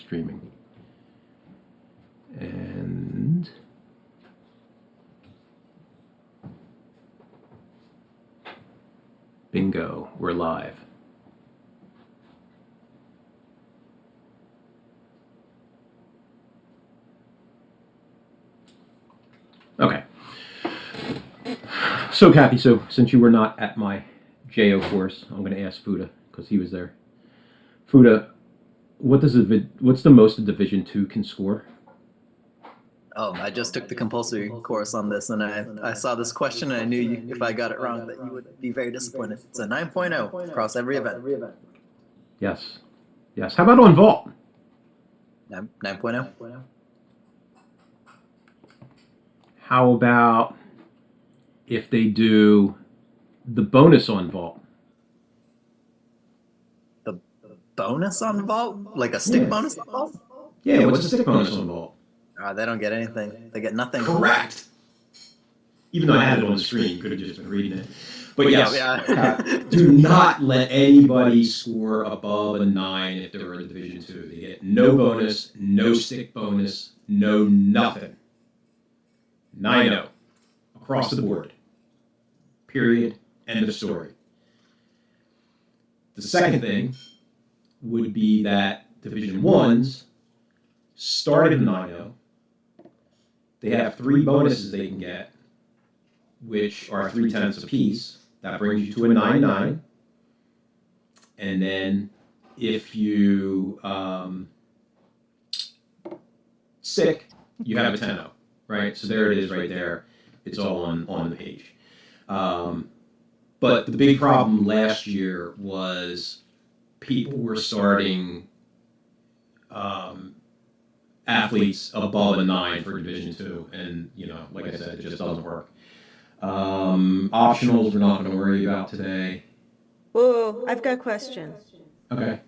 streaming. And bingo, we're live. Okay. So, Kathy, since you were not at my JO course, I'm going to ask Fuda because he was there. Fuda, what's the most a Division II can score? Oh, I just took the compulsory course on this, and I saw this question, and I knew if I got it wrong that you would be very disappointed. It's a 9.0 across every event. Yes. How about on vault? 9.0. How about if they do the bonus on vault? The bonus on vault? Like a stick bonus on vault? Yeah, what's a stick bonus on vault? They don't get anything. They get nothing. Correct. Even though I had it on the screen, you could have just been reading it. But yes, do not let anybody score above a 9 if they're in Division II. They get no bonus, no stick bonus, no nothing. 9-0 across the board. Period. End of story. The second thing would be that Division I's started at 9-0. They have 3 bonuses they can get, which are 3/10 apiece. That brings you to a 9-9. And then if you sick, you have a 10-0, right? So there it is right there. It's all on the page. But the big problem last year was people were starting athletes above a 9 for Division II, and like I said, it just doesn't work. Optionals we're not going to worry about today. Whoa, I've got a question. Okay.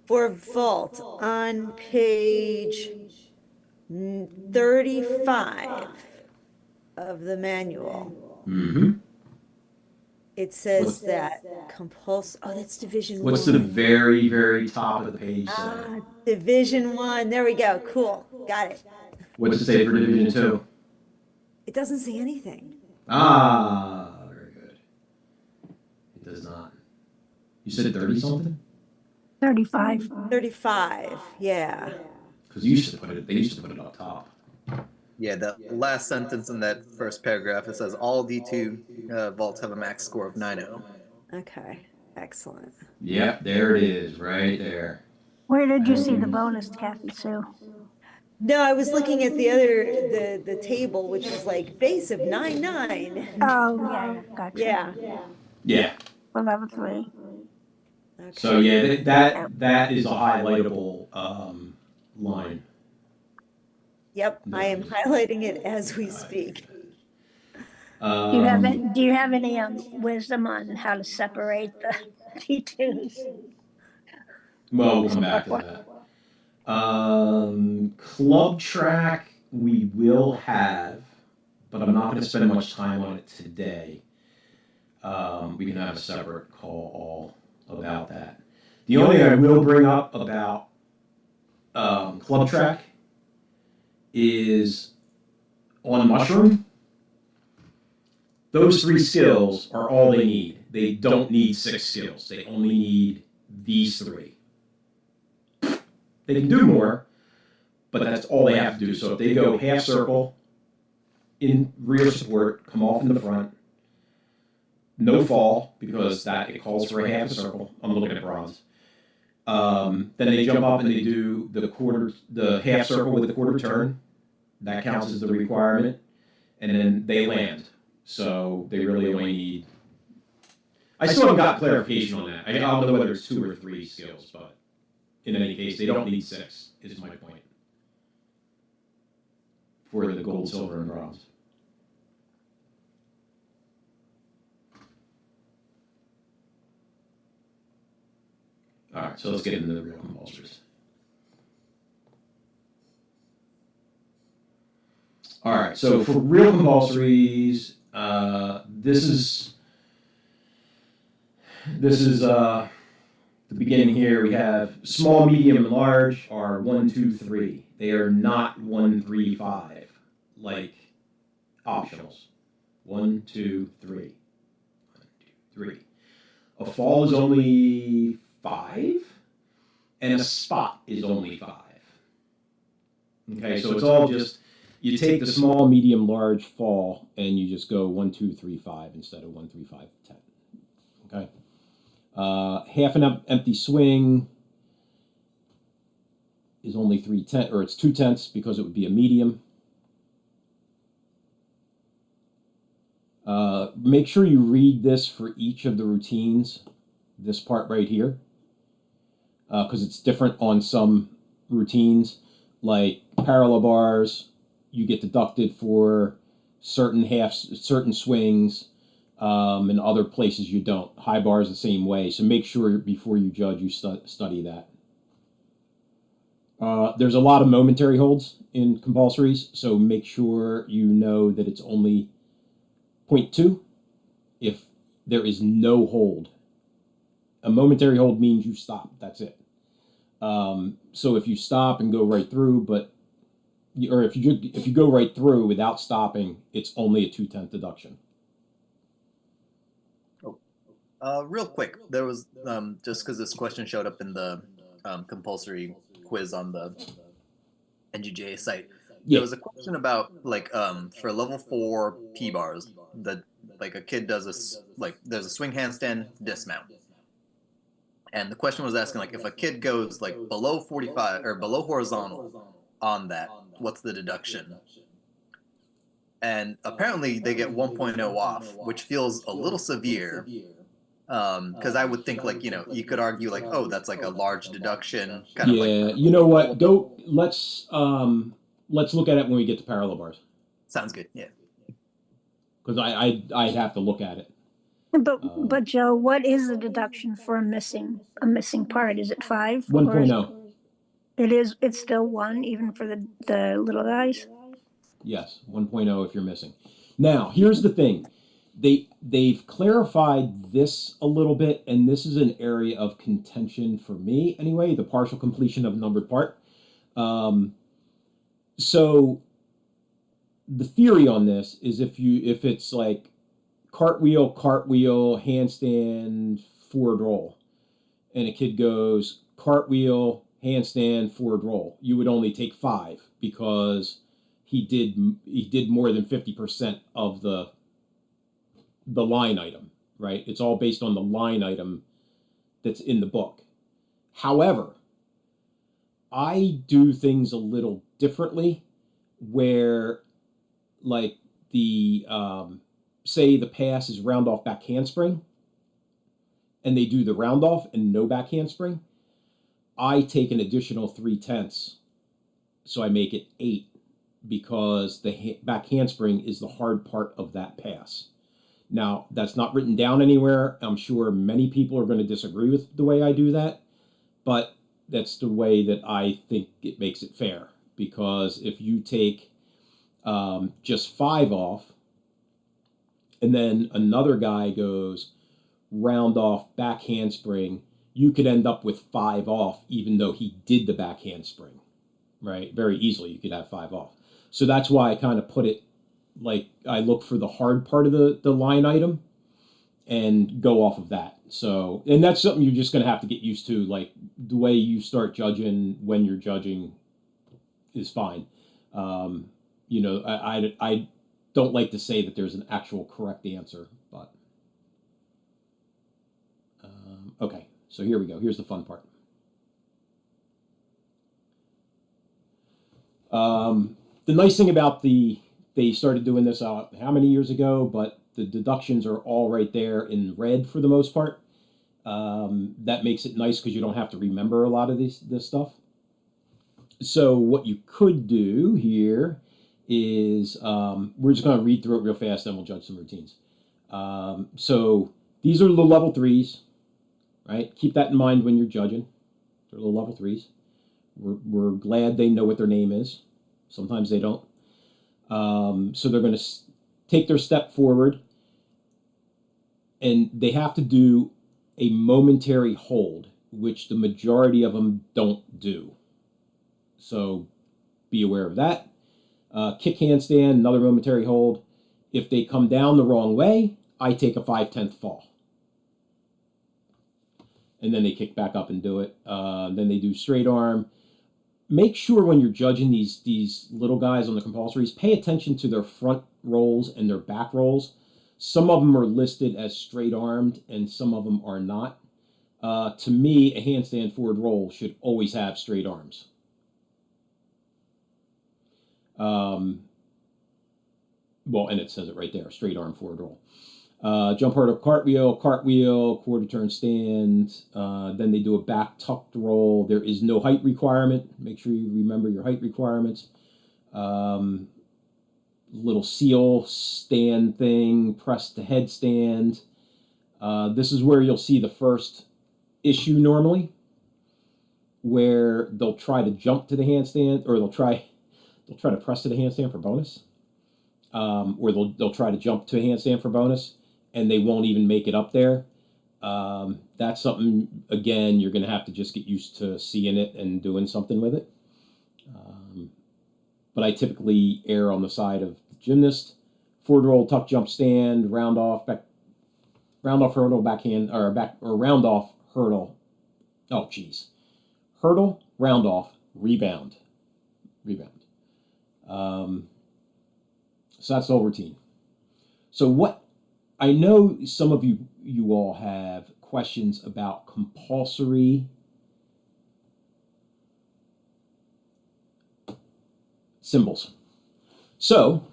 For vault on page 35 of the manual. Mm-hmm. It says that compulsory. Oh, that's Division 1. What's the very, very top of the page say? Division 1. There we go. Cool. Got it. What's it say for Division 2? It doesn't say anything. Very good. It does not. You said 30 something? 35. 35. Yeah. Because they used to put it up top. Yeah, the last sentence in that first paragraph, it says all D2 vaults have a max score of 9.0. Okay. Excellent. Yep, there it is, right there. Where did you see the bonus, Kathy Sue? No, I was looking at the table, which was like base of 9.9. Oh, yeah, gotcha. Yeah. For level 3. Okay. So yeah, that is a highlightable line. Yep, I am highlighting it as we speak. Do you have any wisdom on how to separate the T2s? Well, we'll come back to that. Club track we will have, but I'm not going to spend much time on it today. We can have a separate call all about that. The only thing I will bring up about club track is on mushroom. Those 3 skills are all they need. They don't need 6 skills. They only need these 3. They can do more, but that's all they have to do. So if they go half circle, in rear support, come off in the front, no fall, because it calls for a half a circle. I'm looking at bronze. Then they jump up and they do the half circle with the quarter turn. That counts as the requirement. And then they land. So they really only need... I still haven't got clarification on that. I don't know whether it's 2 or 3 skills, but in any case, they don't need 6, is my point. For the gold, silver, and bronze. All right, so let's get into the real compulsories. All right, so for real compulsories, this is the beginning here, we have small, medium, and large are 1, 2, 3. They are not 1, 3, 5, like optionals. 1, 2, 3. 1, 2, 3. A fall is only 5, and a spot is only 5. Okay, so it's all just, you take the small, medium, large, fall, and you just go 1, 2, 3, 5 instead of 1, 3, 5, 10. Okay. Half an empty swing is only 3/10, or it's 2/10 because it would be a medium. Make sure you read this for each of the routines, this part right here, because it's different on some routines. Like parallel bars, you get deducted for certain halves, certain swings, and other places you don't. High bars the same way. So make sure before you judge, you study that. There's a lot of momentary holds in compulsories, so make sure you know that it's only 0.2 if there is no hold. A momentary hold means you stop. That's it. So if you stop and go right through, or if you go right through without stopping, it's only a 2/10 deduction. Real quick, there was just because this question showed up in the compulsory quiz on the NGJA site. Yeah. There was a question about like for level 4 P bars that like a kid does there's a swing handstand dismount. And the question was asking like if a kid goes like below 45 or below horizontal on that, what's the deduction? And apparently they get 1.0 off, which feels a little severe. Because I would think like, you could argue like, oh, that's like a large deduction. Kind of like, you know what? Let's look at it when we get to parallel bars. Sounds good. Yeah. Because I'd have to look at it. But Joe, what is the deduction for a missing part? Is it 5? 1.0. It's still 1 even for the little guys? Yes, 1.0 if you're missing. Now, here's the thing. They've clarified this a little bit, and this is an area of contention for me anyway, the partial completion of a numbered part. So the theory on this is if it's like cartwheel, handstand, forward roll, and a kid goes cartwheel, handstand, forward roll, you would only take 5 because he did more than 50% of the line item, right? It's all based on the line item that's in the book. However, I do things a little differently where like the say the pass is round off back handspring and they do the round off and no back handspring, I take an additional 3/10, so I make it 8 because the back handspring is the hard part of that pass. Now, that's not written down anywhere. I'm sure many people are going to disagree with the way I do that, but that's the way that I think it makes it fair. Because if you take just 5 off, and then another guy goes round off back handspring, you could end up with 5 off, even though he did the back handspring, right? Very easily, you could have 5 off. So that's why I kind of put it like I look for the hard part of the line item and go off of that. So, and that's something you're just going to have to get used to. Like the way you start judging when you're judging is fine. I don't like to say that there's an actual correct answer, but okay. So here we go. Here's the fun part. The nice thing about they started doing this how many years ago, but the deductions are all right there in red for the most part. That makes it nice because you don't have to remember a lot of this stuff. So what you could do here is, we're just going to read through it real fast, then we'll judge some routines. So these are the level 3s, right? Keep that in mind when you're judging. They're the level 3s. We're glad they know what their name is. Sometimes they don't. So they're going to take their step forward, and they have to do a momentary hold, which the majority of them don't do. So be aware of that. Kick handstand, another momentary hold. If they come down the wrong way, I take a 5/10 fall. And then they kick back up and do it. Then they do straight arm. Make sure when you're judging these little guys on the compulsories, pay attention to their front rolls and their back rolls. Some of them are listed as straight armed and some of them are not. To me, a handstand forward roll should always have straight arms. Well, and it says it right there, straight arm forward roll. Jump hurdle, cartwheel, quarter turn stand. Then they do a back tucked roll. There is no height requirement. Make sure you remember your height requirements. Little seal stand thing, press to headstand. This is where you'll see the first issue normally, where they'll try to jump to the handstand, or they'll try to press to the handstand for bonus, or they'll try to jump to a handstand for bonus, and they won't even make it up there. That's something, again, you're going to have to just get used to seeing it and doing something with it. But I typically err on the side of the gymnast. Forward roll, tuck jump stand, round off hurdle, backhand, or round off hurdle. Oh, geez. Hurdle, round off, rebound. So that's the whole routine. So what I know some of you all have questions about compulsory symbols. So,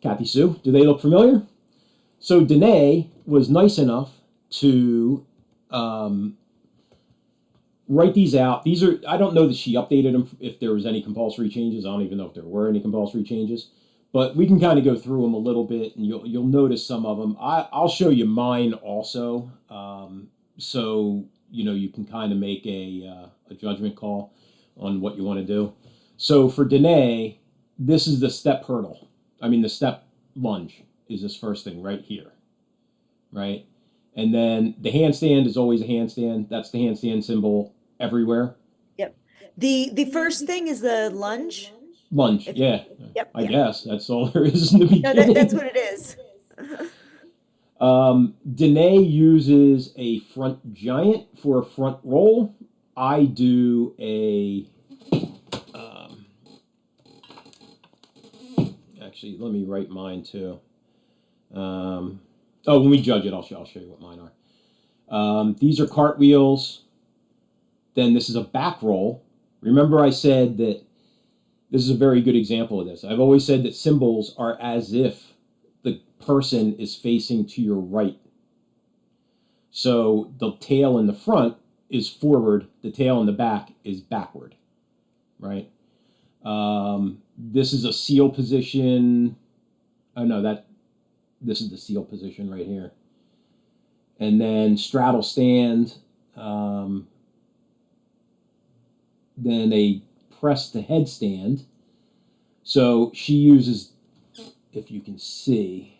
Kathy Sue, do they look familiar? So Danae was nice enough to write these out. These are, I don't know that she updated them if there was any compulsory changes. I don't even know if there were any compulsory changes. But we can kind of go through them a little bit, and you'll notice some of them. I'll show you mine also, so you can kind of make a judgment call on what you want to do. So for Danae, this is the step hurdle. The step lunge is this first thing right here, right? And then the handstand is always a handstand. That's the handstand symbol everywhere. Yep. The first thing is the lunge. Lunge, yeah. Yep. I guess that's all there is in the beginning. No, that's what it is. Danae uses a front giant for a front roll. I do a actually, let me write mine too. When we judge it, I'll show you what mine are. These are cartwheels. Then this is a back roll. Remember I said that this is a very good example of this. I've always said that symbols are as if the person is facing to your right. So the tail in the front is forward, the tail in the back is backward, right? This is a seal position. Oh no, this is the seal position right here. And then straddle stand. Then a press to headstand. So she uses, if you can see,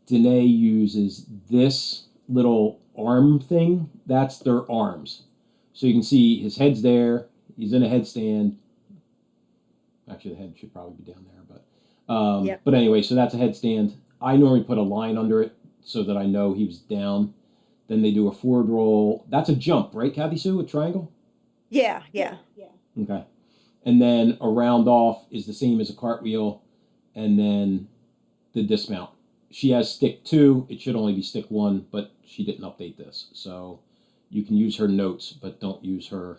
Danae uses this little arm thing. That's their arms. So you can see his head's there. He's in a headstand. Actually, the head should probably be down there, but Yep. But anyway, so that's a headstand. I normally put a line under it so that I know he was down. Then they do a forward roll. That's a jump, right, Kathy Sue? A triangle? Yeah. Okay. And then a round off is the same as a cartwheel, and then the dismount. She has stick 2. It should only be stick 1, but she didn't update this. So you can use her notes, but don't use her.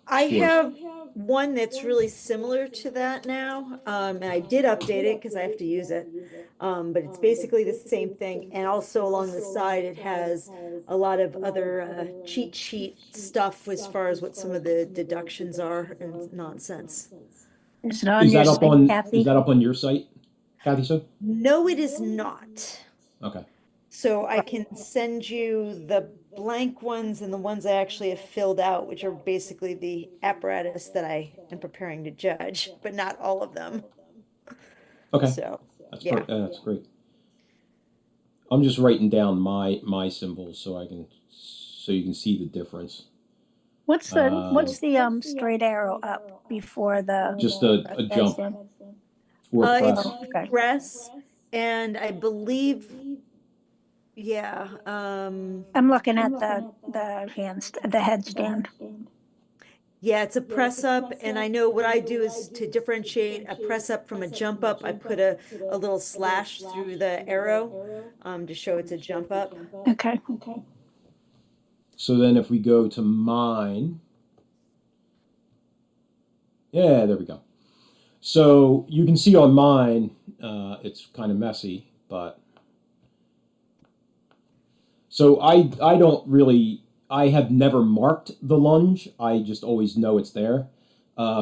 I Scores. have one that's really similar to that now. And I did update it because I have to use it. But it's basically the same thing. And also along the side, it has a lot of other cheat sheet stuff as far as what some of the deductions are and nonsense. Is it on Is your that up site, on? Kathy? Is that up on your site, Kathy Sue? No, it is not. Okay. So I can send you the blank ones and the ones I actually have filled out, which are basically the apparatus that I am preparing to judge, but not all of them. Okay. So, That's yeah. that's great. I'm just writing down my symbols so you can see the difference. What's the straight arrow up before the Just a jump headstand? or a press. It's Okay. press, and I believe, yeah, I'm looking at the the headstand. yeah, it's a press up, and I know what I do is to differentiate a press up from a jump up. I put a little slash through the arrow, to show it's a jump up. Okay. So then if we go to mine, yeah, there we go. So you can see on mine, it's kind of messy, but so I don't really, I have never marked the lunge. I just always know it's there.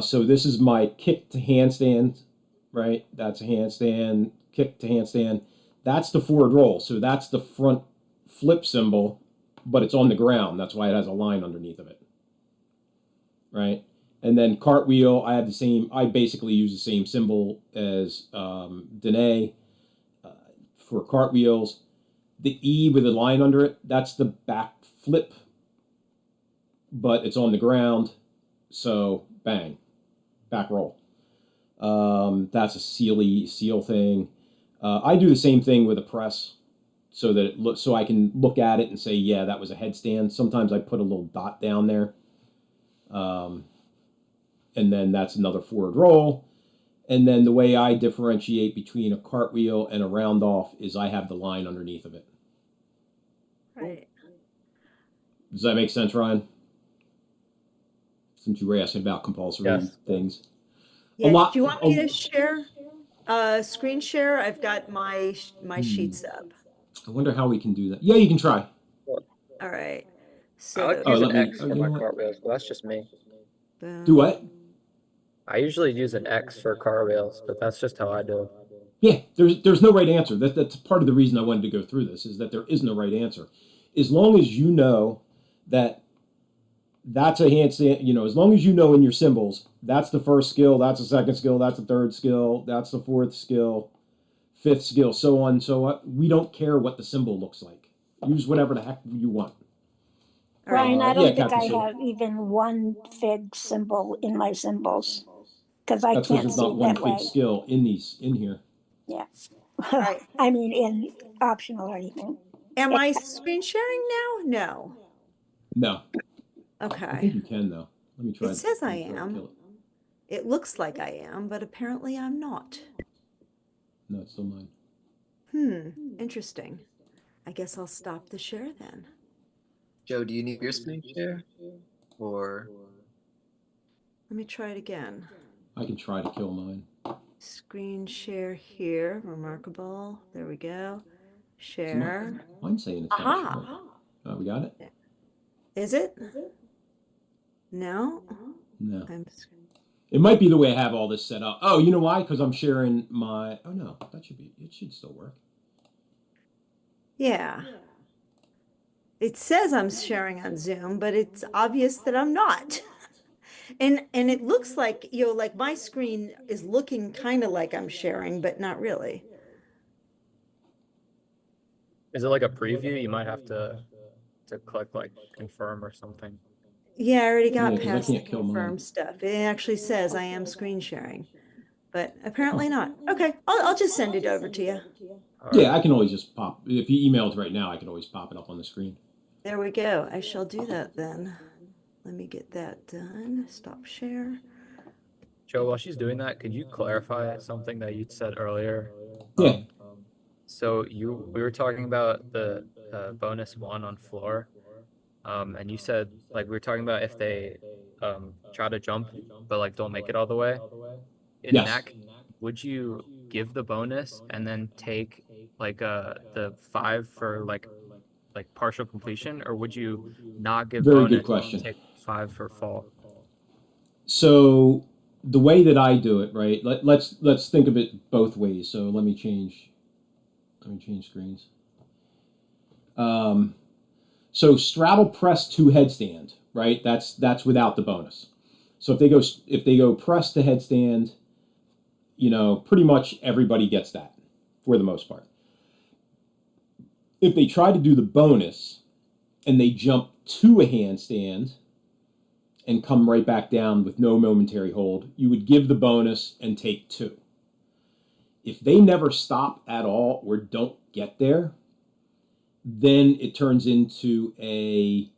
So this is my kick to handstand, right? That's a handstand, kick to handstand. That's the forward roll. So that's the front flip symbol, but it's on the ground. That's why it has a line underneath of it, right? And then cartwheel, I basically use the same symbol as Danae for cartwheels. The E with a line under it, that's the back flip, but it's on the ground. So bang, back roll. That's a seal thing. I do the same thing with a press so that it looks, so I can look at it and say, yeah, that was a headstand. Sometimes I put a little dot down there. And then that's another forward roll. And then the way I differentiate between a cartwheel and a round off is I have the line underneath of it. Right. Does that make sense, Ryan? Since you were asking about compulsory things. Yeah, do you want me to share, screen share? I've got my sheets up. I wonder how we can do that. Yeah, you can try. All right. I like So, use let an me- X for you my know what? cartwheels, but that's just me. Do what? I usually use an X for cartwheels, but that's just how I do it. Yeah, there's no right answer. That's part of the reason I wanted to go through this, is that there is no right answer. As long as you know that that's a handstand, as long as you know in your symbols, that's the first skill, that's the second skill, that's the third skill, that's the fourth skill, fifth skill, so on, so on. We don't care what the symbol looks like. Use whatever the heck you want. all right. Ryan, I don't yeah, think Captain I Sue. have even one fig symbol in my symbols because I That's because can't there's see not it one that big way. skill in here. Yeah. Right. I mean, in optional or anything. Am I screen sharing now? No, I Okay. think you can though. Let me try. It says I let me try to am. kill it. It looks like I am, but apparently I'm not. No, it's still mine. Interesting. I guess I'll stop the share then. Joe, do you need your screen share? Or Let me try it again. I can try to kill mine. Screen share here. Remarkable. There we go. Share. Mine's saying it's not showing. Oh, we got it? Is it? No? No. I'm It might be the way I have all this set up. Oh, you know why? Because I'm sharing my. Oh no, it should still work. Yeah. It says I'm sharing on Zoom, but it's obvious that I'm not. And it looks like, like my screen is looking kind of like I'm sharing, but not really. Is it like a preview? You might have to click like confirm or something. Yeah, I already Yeah, got 'cause I past the can't kill mine. confirm stuff. It actually says I am screen sharing, but apparently not. Okay, I'll just send it over to you. Yeah, I can always just pop. If you email it right now, I can always pop it up on the screen. There we go. I shall do that then. Let me get that done. Stop share. Joe, while she's doing that, could you clarify something that you said earlier? Yeah. So we were talking about the bonus one on floor, and you said like we were talking about if they try to jump but like don't make it all the way. In Yes. that, would you give the bonus and then take like the 5 for like partial completion, or would you not give Very bonus good question. and take 5 for fall? So the way that I do it, right? Let's think of it both ways. So let me change screens. So straddle press to headstand, right? That's without the bonus. So if they go press to headstand, pretty much everybody gets that for the most part. If they try to do the bonus and they jump to a handstand and come right back down with no momentary hold, you would give the bonus and take 2. If they never stop at all or don't get there, then it turns into a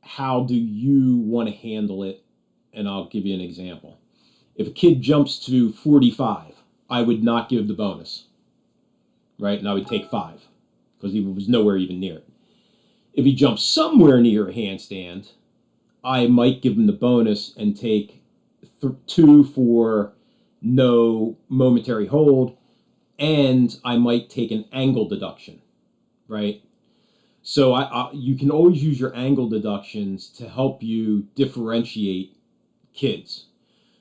how do you want to handle it? And I'll give you an example. If a kid jumps to 45, I would not give the bonus, right? And I would take 5 because he was nowhere even near it. If he jumps somewhere near a handstand, I might give him the bonus and take 2 for no momentary hold, and I might take an angle deduction, right? So you can always use your angle deductions to help you differentiate kids.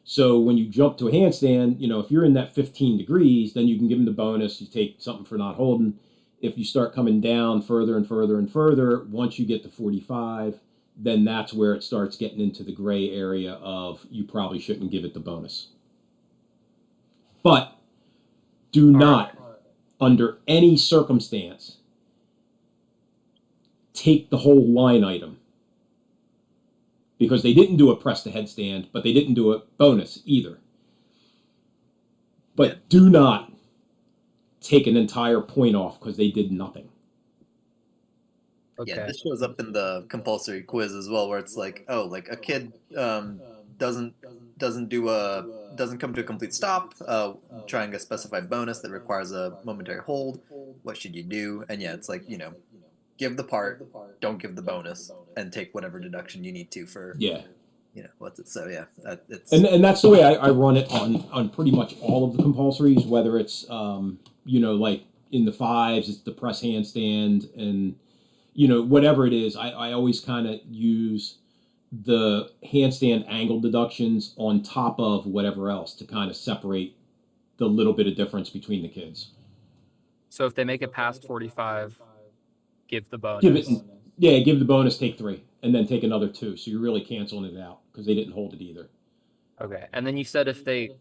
So when you jump to a handstand, if you're in that 15 degrees, then you can give them the bonus. You take something for not holding. If you start coming down further and further and further, once you get to 45, then that's where it starts getting into the gray area of you probably shouldn't give it the bonus. But do not, under any circumstance, take the whole line item, because they didn't do a press to headstand, but they didn't do a bonus either. But do not take an entire point off because they did nothing. Okay. Yeah, this shows up in the compulsory quiz as well, where it's like, oh, like a kid doesn't come to a complete stop, trying a specified bonus that requires a momentary hold. What should you do? And yeah, it's like, give the part, don't give the bonus, and take whatever deduction you need to for what's it. So yeah, it's and that's the way I run it on pretty much all of the compulsories, whether it's like in the 5s, it's the press handstand, and whatever it is, I always kind of use the handstand angle deductions on top of whatever else to kind of separate the little bit of difference between the kids. So if they make it past 45, give the bonus. Give the bonus, take 3, and then take another 2. So you're really canceling it out because they didn't hold it either. Okay. And then you said if they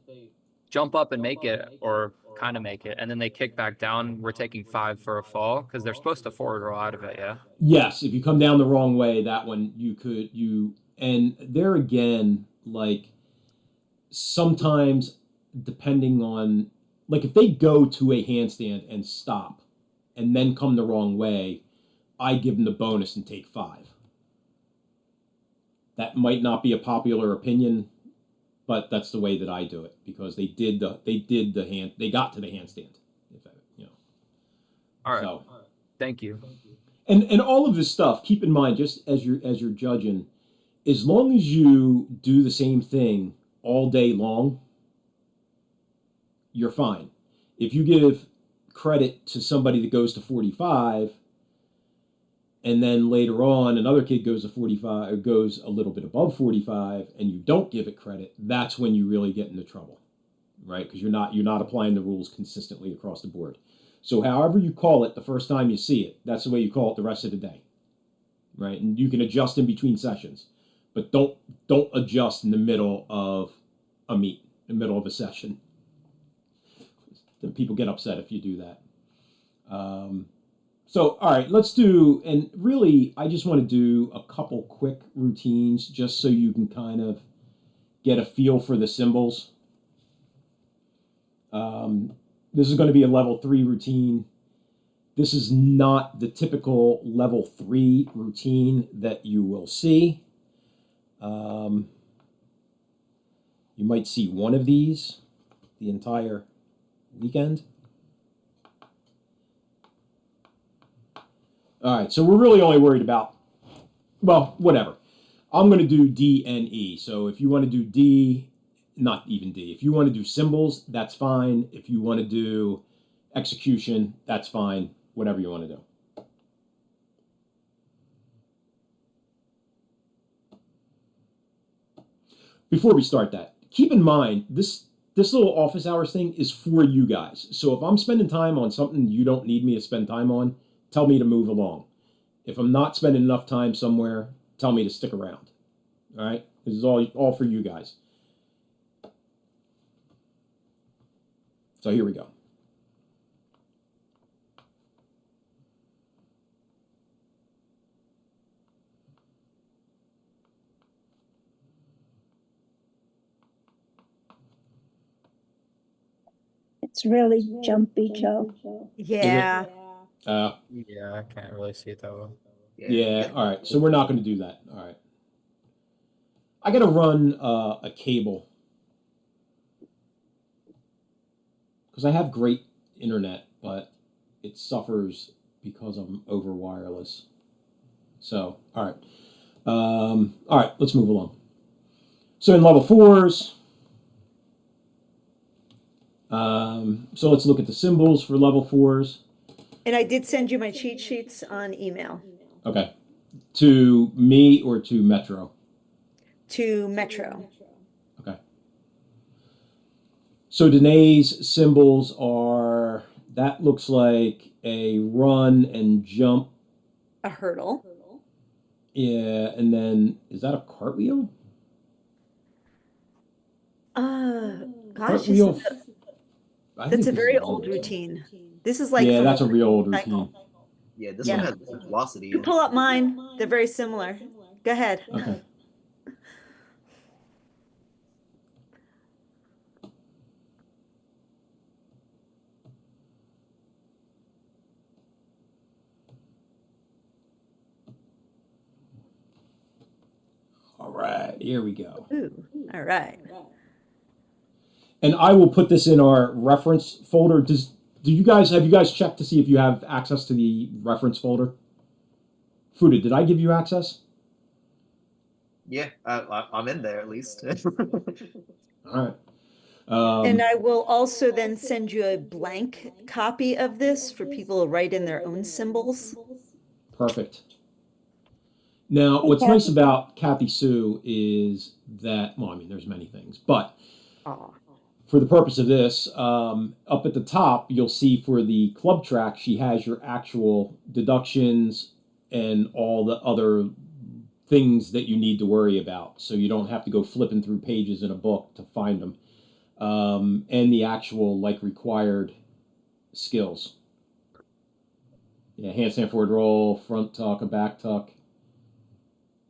jump up and make it, or kind of make it, and then they kick back down, we're taking 5 for a fall because they're supposed to forward roll out of it, yeah? Yes, if you come down the wrong way, that one and there again, like sometimes depending on, like if they go to a handstand and stop and then come the wrong way, I give them the bonus and take 5. That might not be a popular opinion, but that's the way that I do it because they got to the handstand. All right. So, thank you. And all of this stuff, keep in mind, just as you're judging, as long as you do the same thing all day long, you're fine. If you give credit to somebody that goes to 45, and then later on another kid goes to 45 or goes a little bit above 45, and you don't give it credit, that's when you really get into trouble, right? Because you're not applying the rules consistently across the board. So however you call it the first time you see it, that's the way you call it the rest of the day, right? And you can adjust in between sessions, but don't adjust in the middle of a meet, in the middle of a session. Then people get upset if you do that. So, all right, let's do, and really, I just want to do a couple quick routines just so you can kind of get a feel for the symbols. This is going to be a level 3 routine. This is not the typical level 3 routine that you will see. You might see one of these the entire weekend. All right, so we're really only worried about, well, whatever. I'm going to do D and E. So if you want to do D, not even D. If you want to do symbols, that's fine. If you want to do execution, that's fine. Whatever you want to do. Before we start that, keep in mind, this little office hours thing is for you guys. So if I'm spending time on something you don't need me to spend time on, tell me to move along. If I'm not spending enough time somewhere, tell me to stick around. All right? This is all for you guys. So here we go. It's really jumpy, Joe. Yeah. Yeah, I can't really see it that well. Yeah. All right. So we're not going to do that. All right. I got to run a cable because I have great internet, but it suffers because I'm over wireless. So, all right. All right, let's move along. So in level 4s, so let's look at the symbols for level 4s. And I did send you my cheat sheets on email Okay. To me or to Metro? to Metro. Okay. So Danae's symbols are, that looks like a run and jump. A hurdle. Yeah, and then, is that a cartwheel? Gosh, Cartwheel. I think that's a this very is old routine. routine. This is like Yeah, from that's a real old cycle. routine. Yeah, this Yeah. one has velocity. You pull up mine. They're very similar. Go ahead. Okay. All right, here we go. Ooh, all right. And I will put this in our reference folder. Do you guys, have you guys checked to see if you have access to the reference folder? Fuda, did I give you access? Yeah, I'm in there at least. All right. And I will also then send you a blank copy of this for people to write in their own symbols. Perfect. Now, what's nice about Kathy Sue is that, well, I mean, there's many things, but Aw. for the purpose of this, up at the top, you'll see for the club track, she has your actual deductions and all the other things that you need to worry about. So you don't have to go flipping through pages in a book to find them. And the actual, like, required skills. Yeah, handstand forward roll, front tuck, a back tuck,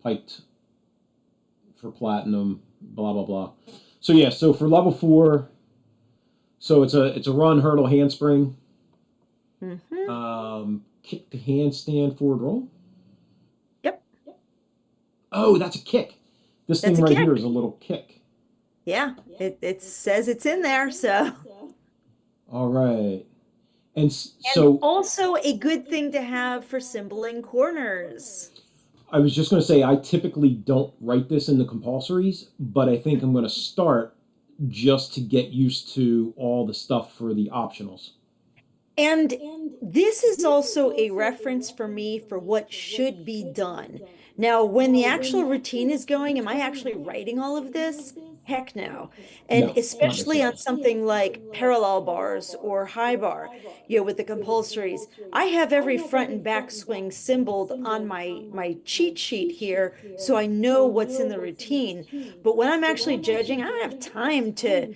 piped for platinum, blah, blah, blah. So yeah, so for level 4, so it's a run, hurdle, handspring, kick to handstand forward roll. Yep. Oh, that's a kick. This That's thing a right kick. here is a little kick. Yeah, it says it's in there, so. All right. And And so also a good thing to have for symboling corners. I was just going to say, I typically don't write this in the compulsories, but I think I'm going to start just to get used to all the stuff for the optionals. And this is also a reference for me for what should be done. Now, when the actual routine is going, am I actually writing all of this? Heck no. And No, not especially on necessarily. something like parallel bars or high bar, with the compulsories, I have every front and back swing symboled on my cheat sheet here, so I know what's in the routine. But when I'm actually judging, I don't have time to,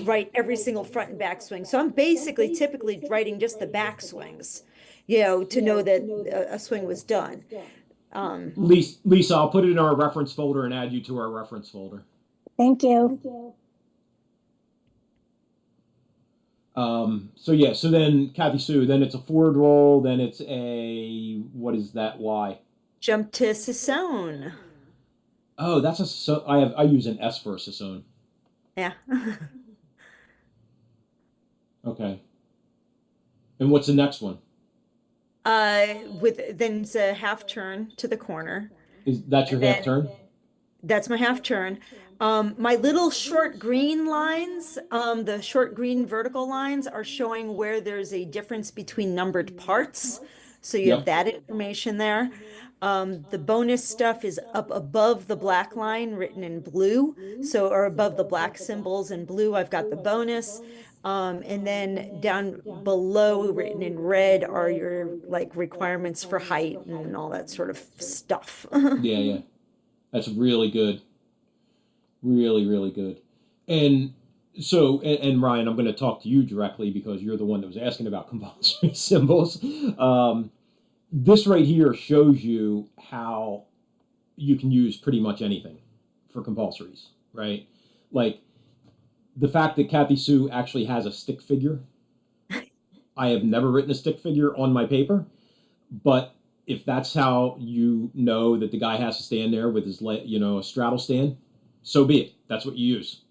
write every single front and back swing. So I'm basically typically writing just the back swings, to know that a swing was done. Lisa, I'll put it in our reference folder and add you to our reference folder. Thank you. So yeah, so then Kathy Sue, then it's a forward roll, then it's a, what is that? Y? Jump to Sassone. Oh, that's I use an S for a Sassone. Yeah. Okay. And what's the next one? Then it's a half turn to the corner. Is that your And half turn? That's my half turn. My little short green lines, the short green vertical lines are showing where there's a difference between numbered parts. So you have Yep. that information there. The bonus stuff is up above the black line written in blue. So, or above the black symbols in blue, I've got the bonus. And then down below written in red are your like requirements for height and all that sort of stuff. Yeah, yeah. That's really good. Really, really good. And so, and Ryan, I'm going to talk to you directly because you're the one that was asking about compulsory symbols. This right here shows you how you can use pretty much anything for compulsories, right? Like the fact that Kathy Sue actually has a stick figure. I have never written a stick figure on my paper, but if that's how you know that the guy has to stand there with his, a straddle stand, so be it. That's what you use.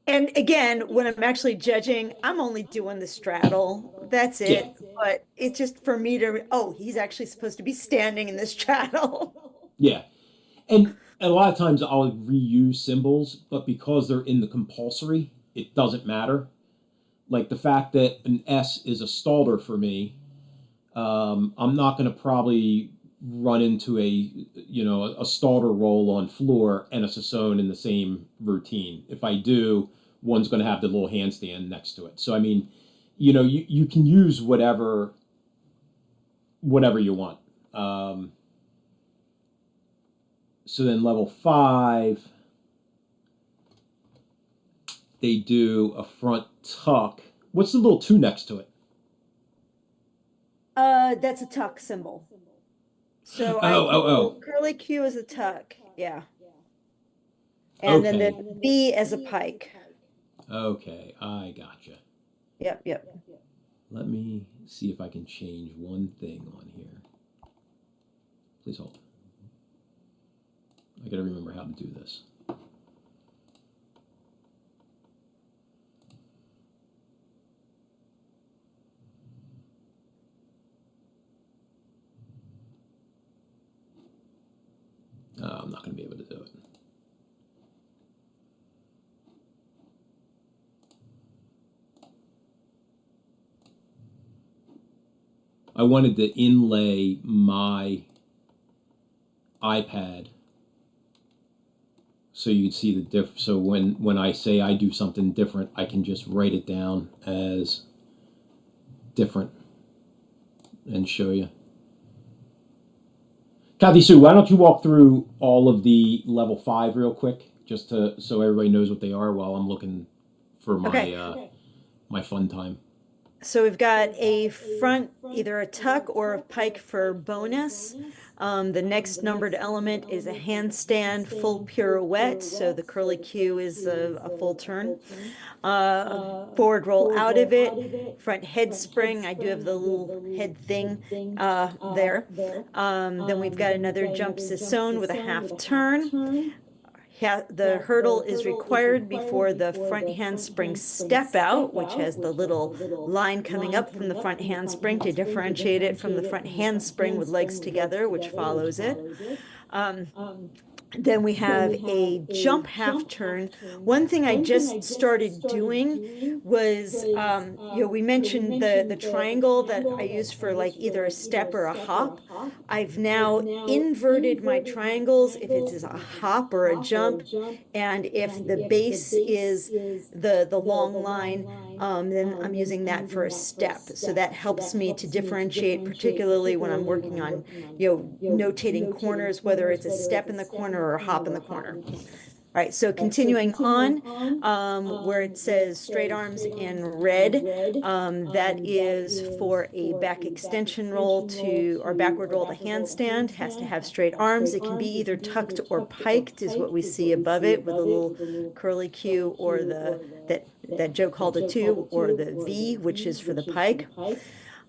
And again, when I'm actually judging, I'm only doing the straddle. That's it. Yeah. But it's just for me to, oh, he's actually supposed to be standing in the straddle. Yeah. And a lot of times I'll reuse symbols, but because they're in the compulsory, it doesn't matter. Like the fact that an S is a stalder for me, I'm not going to probably run into a stalder roll on floor and a Sassone in the same routine. If I do, one's going to have the little handstand next to it. So I mean, you can use whatever you want. So then level 5, they do a front tuck. What's the little 2 next to it? That's a tuck symbol. So curly Q is a tuck, yeah. And then Okay. the B as a pike. Okay, I gotcha. Yep. Let me see if I can change one thing on here. Please hold. I gotta remember how to do this. I'm not gonna be able to do it. I wanted to inlay my iPad so you can see the diff. So when I say I do something different, I can just write it down as different and show you. Kathy Sue, why don't you walk through all of the level 5 real quick, just so everybody knows what they are while I'm looking for my my fun time. So we've got a front, either a tuck or a pike for bonus. The next numbered element is a handstand full pirouette. So the curly Q is a full turn. Forward roll out of it. Front head spring. I do have the little head thing there. Then we've got another jump Sassone with a half turn. The hurdle is required before the front handspring step out, which has the little line coming up from the front handspring to differentiate it from the front handspring with legs together, which follows it. Then we have a jump half turn. One thing I just started doing was, we mentioned the triangle that I use for like either a step or a hop. I've now inverted my triangles if it's a hop or a jump, and if the base is the long line, then I'm using that for a step. So that helps me to differentiate, particularly when I'm working on, notating corners, whether it's a step in the corner or a hop in the corner. All right, so continuing on, where it says straight arms in red, that is for a back extension roll or backward roll to handstand, has to have straight arms. It can be either tucked or piked, is what we see above it, with a little curly Q or that Joe called a 2, or the V, which is for the pike.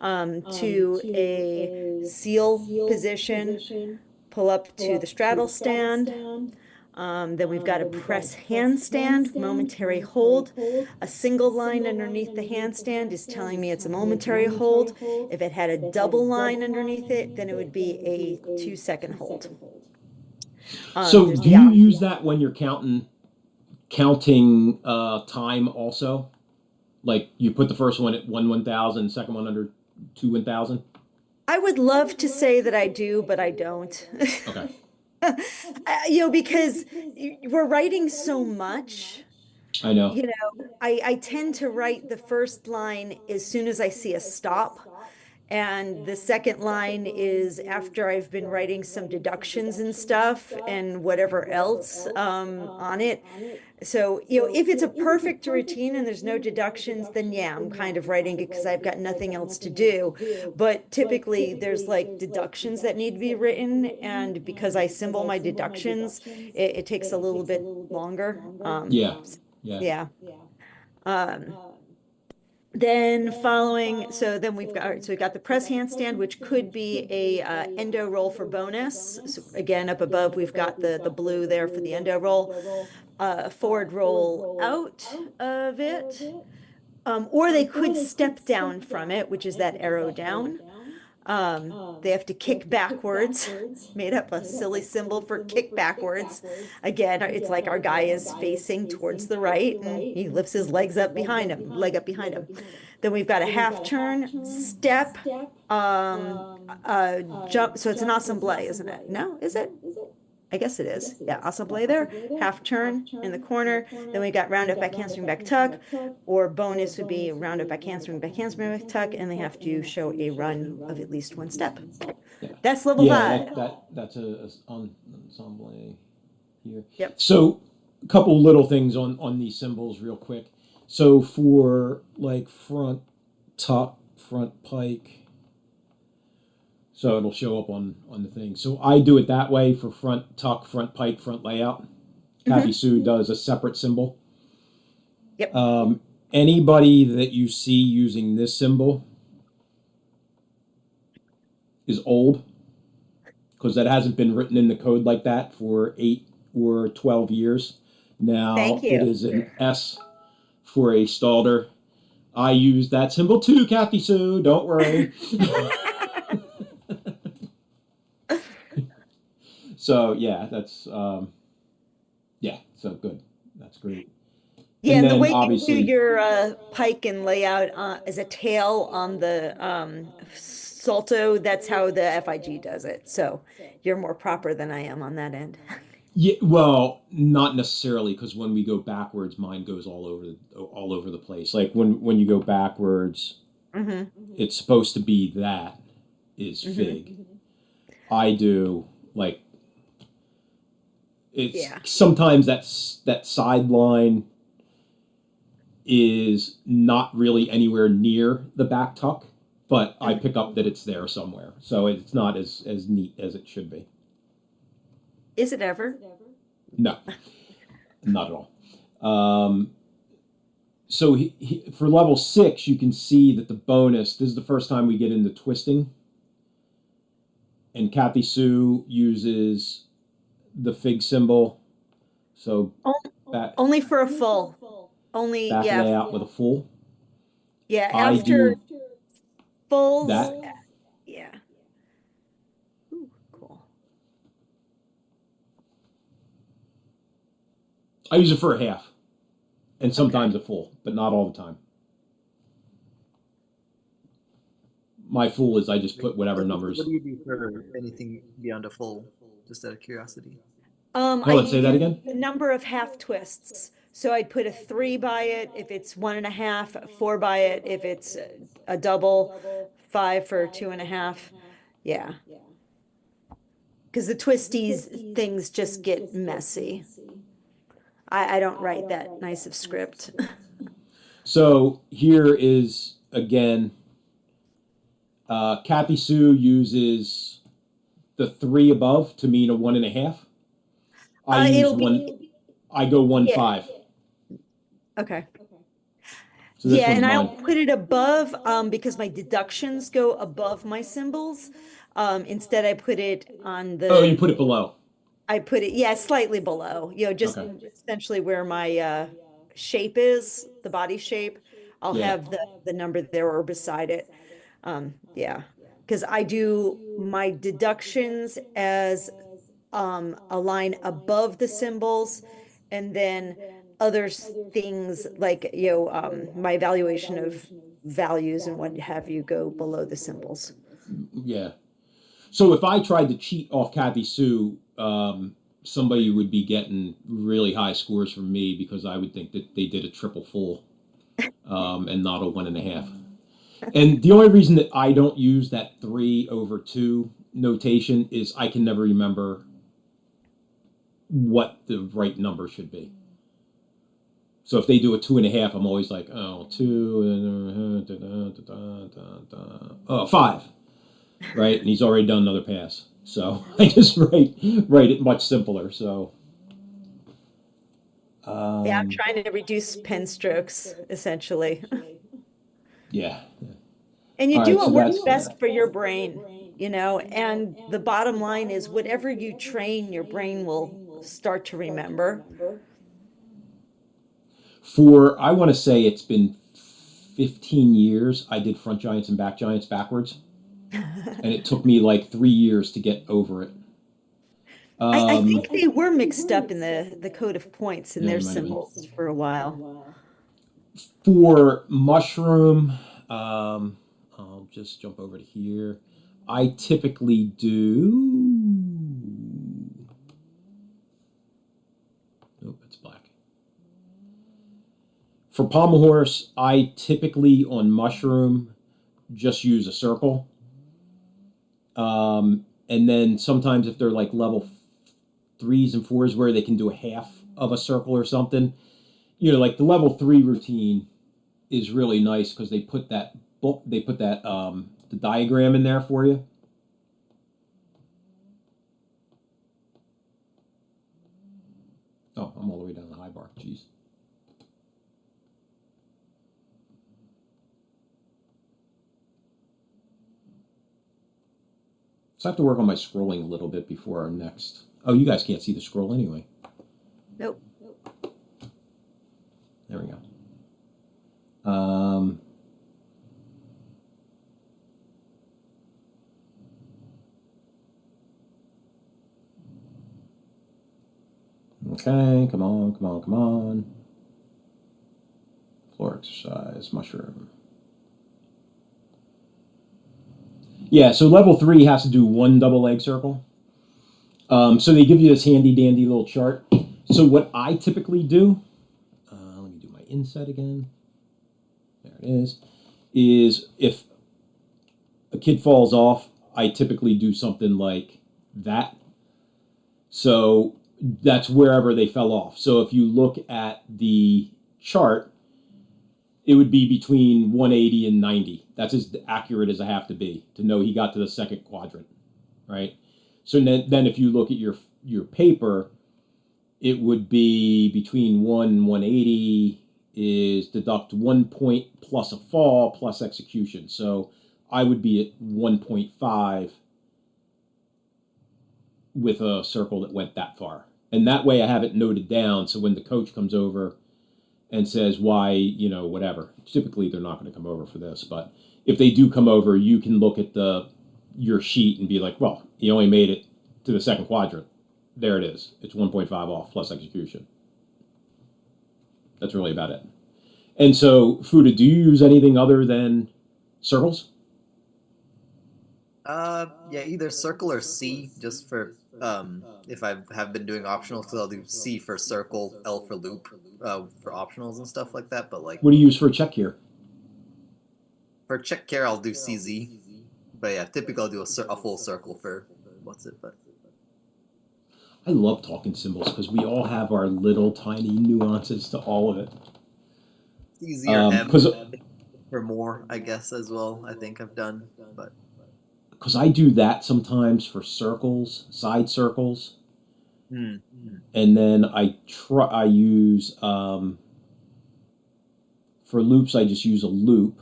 To a seal position, pull up to the straddle stand. Then we've got a press handstand, momentary hold. A single line underneath the handstand is telling me it's a momentary hold. If it had a double line underneath it, then it would be a 2-second hold. So do you use that when you're counting time also? Like you put the first one at 1/1000, second one under 2/1000? I would love to say that I do, but I don't. Okay. Because we're writing so much. I know. I tend to write the first line as soon as I see a stop. And the second line is after I've been writing some deductions and stuff and whatever else on it. So, if it's a perfect routine and there's no deductions, then yeah, I'm kind of writing it because I've got nothing else to do. But typically there's like deductions that need to be written. And because I symbol my deductions, it takes a little bit longer. Yeah. Yeah. Yeah. Um, then following, so then we've got, all right, so we've got the press handstand, which could be a endo roll for bonus. So again, up above, we've got the blue there for the endo roll. Forward roll out of it. Or they could step down from it, which is that arrow down. They have to kick backwards. Made up a silly symbol for kick backwards. Again, it's like our guy is facing towards the right and he lifts his legs up behind him, leg up behind him. Then we've got a half turn, step, jump. So it's an assemble, isn't it? No, is it? I guess it is. Yeah, assemble there, half turn in the corner. Then we got round up back handspring back tuck, or bonus would be round up back handspring back tuck, and they have to show a run of at least one step. Yeah. That's level Yeah, 5. that's a ensemble here. Yep. So a couple little things on these symbols real quick. So for like front tuck, front pike, so it'll show up on the thing. So I do it that way for front tuck, front pike, front layout. Kathy Sue does a separate symbol. Yep. Anybody that you see using this symbol is old, because that hasn't been written in the code like that for 8 or 12 years. Now Thank you. it is an S for a stalder. I use that symbol too, Kathy Sue. Don't worry. So yeah, that's so good. That's great. Yeah, And and the then way you do obviously your pike and layout as a tail on the salto, that's how the FIG does it. So you're more proper than I am on that end. yeah, well, not necessarily, because when we go backwards, mine goes all over the place. Like when you go backwards, it's supposed to be that is fig. I do like it's sometimes that sideline is not really anywhere near the back tuck, but I pick up that it's there somewhere. So it's not as neat as it should be. Is it ever? No, not at all. So for level 6, you can see that the bonus, this is the first time we get into twisting. And Kathy Sue uses the fig symbol. So Only for a full. Only, back yeah. layout with a full. Yeah, I after do fulls. that. Yeah. Ooh, cool. I use it for a half. And sometimes a full, but not all the time. My full is I just put whatever numbers. What do you do for anything beyond a full? Just out of curiosity. Hold on, say that again. The number of half twists. So I'd put a 3 by it if it's 1.5, 4 by it if it's a double, 5 for 2.5. Yeah. Because the twisties things just get messy. I don't write that nice of script. So here is again. Kathy Sue uses the 3 above to mean a 1.5. I use I go 1.5. Okay. So this Yeah, one's and mine. I'll put it above because my deductions go above my symbols. Instead, I put it on the. Oh, you put it below. I put it, yeah, slightly below. Just essentially where my shape is, the body shape. I'll have the number there or beside it. Yeah, because I do my deductions as a line above the symbols, and then other things like my evaluation of values and what have you go below the symbols. Yeah. So if I tried to cheat off Kathy Sue, somebody would be getting really high scores from me because I would think that they did a triple full and not a 1.5. And the only reason that I don't use that 3/2 notation is I can never remember what the right number should be. So if they do a 2.5, I'm always like, 5, right? And he's already done another pass. So I just write it much simpler. So Yeah, I'm trying to reduce pen strokes, essentially. Yeah. And you All do right, what so works that's best for your brain, and the bottom line is whatever you train, your brain will start to remember. I want to say it's been 15 years. I did front giants and back giants backwards, and it took me like 3 years to get over it. I think they were mixed up in the code of points in Yeah, their they might have been. symbols for a while. For mushroom, I'll just jump over to here. I typically do. Nope, it's black. For pommel horse, I typically on mushroom just use a circle. And then sometimes if they're like level 3s and 4s where they can do a half of a circle or something, like the level 3 routine is really nice because they put that the diagram in there for you. Oh, I'm all the way down the high bar. Jeez. So I have to work on my scrolling a little bit before our next. Oh, you guys can't see the scroll anyway. Nope. There we go. Okay, come on, come on, come on. Floor exercise, mushroom. Yeah, so level 3 has to do one double leg circle. So they give you this handy dandy little chart. So what I typically do, let me do my inset again. There it is if a kid falls off, I typically do something like that. So that's wherever they fell off. So if you look at the chart, it would be between 180 and 90. That's as accurate as I have to be to know he got to the second quadrant, right? So then if you look at your paper, it would be between 1 and 180 is deduct 1 point plus a fall plus execution. So I would be at 1.5 with a circle that went that far. And that way I have it noted down so when the coach comes over and says why, whatever. Typically they're not going to come over for this, but if they do come over, you can look at your sheet and be like, well, he only made it to the second quadrant. There it is. It's 1.5 off plus execution. That's really about it. And so, Fuda, do you use anything other than circles? Yeah, either circle or C, just for if I have been doing optionals, because I'll do C for circle, L for loop, for optionals and stuff like that. But like, What do you use for a check here? for check care, I'll do CZ. But yeah, typically I'll do a full circle for But I love talking symbols because we all have our little tiny nuances to all of it. it's easier M for more, I guess, as well. I think I've done, but because I do that sometimes for circles, side circles, and then I use for loops. I just use a loop,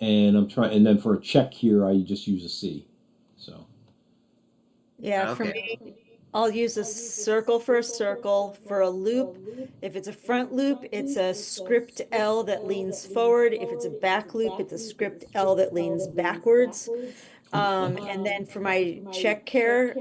and and then for a check here, I just use a C. So Yeah, for me, I'll use a circle for a circle. For a loop, if it's a front loop, it's a script L that leans forward. If it's a back loop, it's a script L that leans backwards. And then for my check care,